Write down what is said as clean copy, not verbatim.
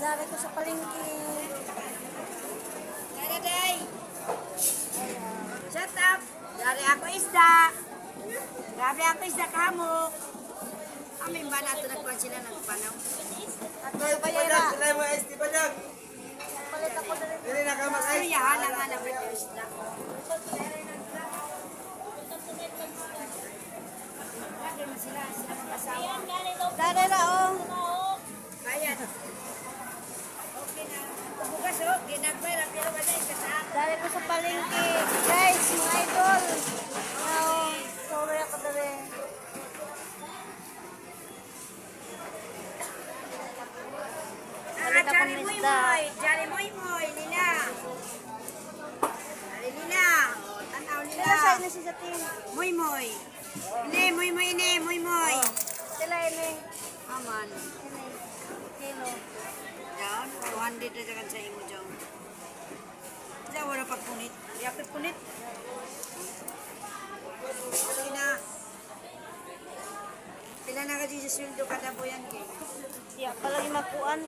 Dari ko sa palengke. Dari day. Shut up. Dari ako isda. Grabe ako isda kamok. Amin ba nato nagkuhan sila ng panaw? At sa bayera. Sila mo ST Panyag. Palit ako na rin. Dili na ka mag Ay, yahan ang hanap ng isda. Lagi mo sila mag-asawa. Dari na oh. Bayan. Okay na. Bukas o, ginagpera pero wala yung kasama. Dari ko sa palengke. Guys, mga idol. Now, sorry ako na rin. Palit ako Jari ng Moy isda. Moy. Jari Moy Moy. Nina. Jari Nina. O, tanaw nila. Sila sa ina si Jatin. Moy Moy. Ini, Moy Moy, ini, Moy Moy. Sila ini. Aman. Ini. Kilo. Down. 200 na dyan sa imo dyan. Diyan, wala pagpunit. Yapit punit. Okay na. Pila na ka dyan sa sweldo kada buyan kay. Siya palagi makuan.